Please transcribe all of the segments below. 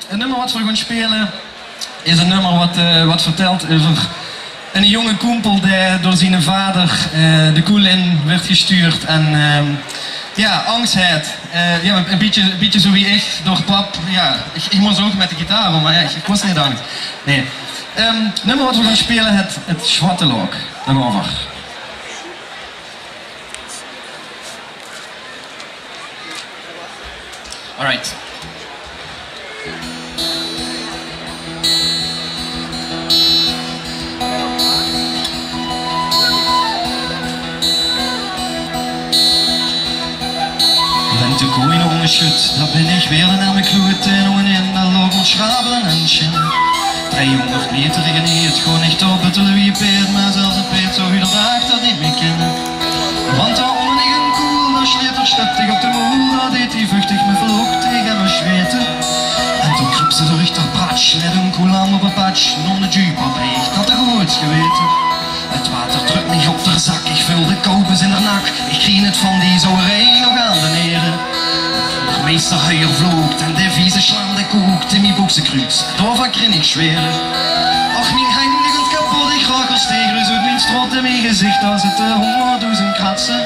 Het nummer wat we gaan spelen is een nummer wat vertelt over een jonge koempel die door zijn vader de koel in werd gestuurd en angst had. Een beetje zo wie ik, door pap. Ja, ik moest ook met de gitaar, maar ik was niet angst. Nee. Het nummer wat we gaan spelen het Zwarte Look. Daarover. Alright. De koeien ongeschud, daar ben ik weer naar mijn kloet en in de lopen schraben en schinnen. 300 meter geneerd, gewoon echt op het wie peert, maar zelfs een peert zou je dag dat niet meer kennen. Want daar onder een koel, daar sleet er steptig op de moer, daar deed hij vluchtig me verlokt tegen me zweten. En toen kroep ze door de patch, met een koel aan op een patch, non de jeep op ik had er goed geweten. Het water drukt niet op de zak, ik vul de kopers in de nak. Ik grien het van die zoerij nog aan de neren. De meester huier vloekt en de vieze slaan de koekt in mijn boeksenkruis. Daarvan krin ik zweren. Ach, mijn handen kapot, ik raak als tegen uit mijn strot in mijn gezicht als het 100.000 kratsen.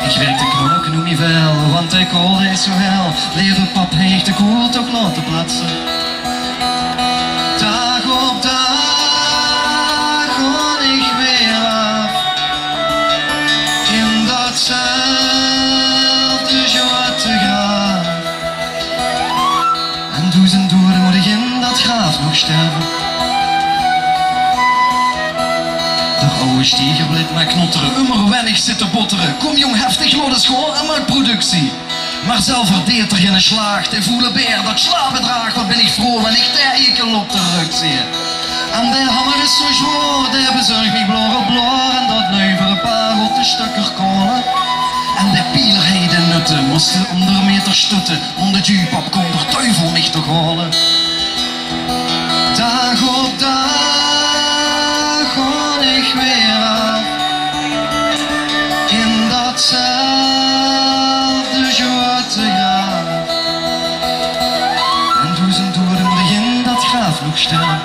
Ik werk de knoken noem je wel, want de kool is zo hel. Leven pap heeft de koel toch laten plaatsen. Dag op dag. Hetzelfde zwarte graaf. En duizend doden moet ik in dat graaf nog sterven. De oude stieger blijft mij knotteren, immer wennig zitten botteren. Kom jong, heftig naar de school en maak productie. Maar zelf verdeert er geen slaagt en voel een beer dat slaapbedraagt. Wat ben ik vroom en ik tijkel op de rug zie. En de hammer is zo zwaar, die bezorgt mij bloor op bloor. En dat nu voor een paar rotte stukken kolen. En de pielerheden nutten moesten onder meter stutten. Om de jeep kon de duivel niet te halen. Dag op dag ga ik weer af. In datzelfde zwarte graaf. En duizend doden moet ik in dat graaf nog staan.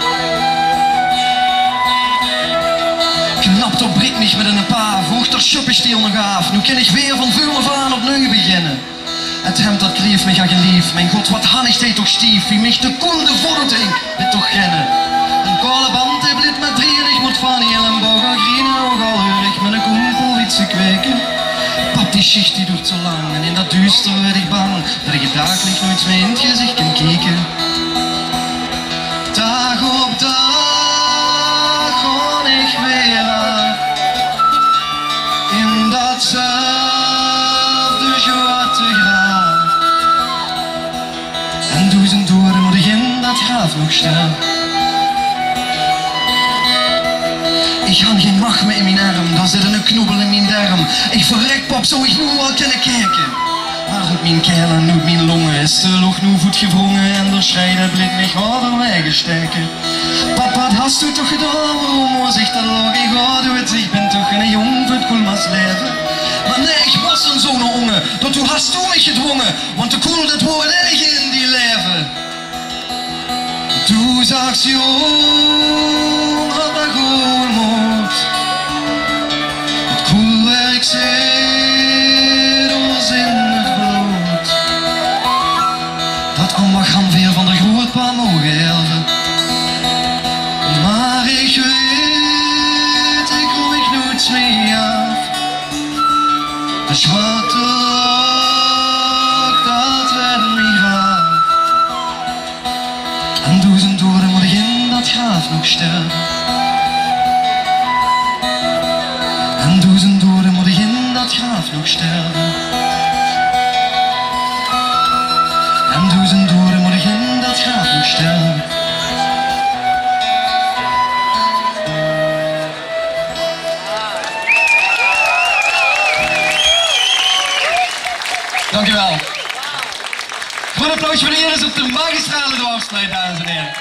Knapt op Brit mich met een paar, vroeg er schuppenstiel nog af. Nu kan ik weer van vuur af aan opnieuw beginnen. Het hemd dat kleeft mij gelief, mijn god wat hannig deed toch stief. Wie mich de konde voording, dit toch rennen. Een kale band, hij blit met drie en ik moet van heel een boog aan grienen. Ook al hoor ik met een koempel iets te kweken. Pap die schicht die duurt zo lang en in dat duister werd ik bang. Dat ik dagelijks nooit meer in het gezicht kan kijken. Dag op dag. In datzelfde zwarte graaf. En duizend doden moet ik in dat graaf nog staan. Ik had geen macht meer in mijn arm, daar zit een knoebel in mijn darm. Ik verrek pap, zou ik nu wel kunnen kijken. Maar uit mijn keel en uit mijn longen is de lucht nu voet gevrongen. En door schrijden blit mich harder weggesteken. Papa, wat hast du toch gedaan? Waarom was ik dat lang? Ik doe het, ik ben toch een jong voor het koelmas leven. Maar nee, ik was een zo'n jongen, dat toen hast du mich gedwongen. Want de koel, dat hoort erg in die leven. Du sagst jong, had maar gewoon moed. Het koelwerk zit ons in het bloed. Dat allemaal gaan weer van de grootpa mogen helpen. Maar ik weet, ik kom ik nooit meer af. De zwarte look, dat werd mijn graaf. En duizend doden moet ik in dat graaf nog sterven. En duizend doden moet ik in dat graaf nog sterven. En duizend doden moet ik in dat graaf nog sterven. Dankjewel. Groot applaus voor de heren op de magistrale dwarsfluit, dames en heren.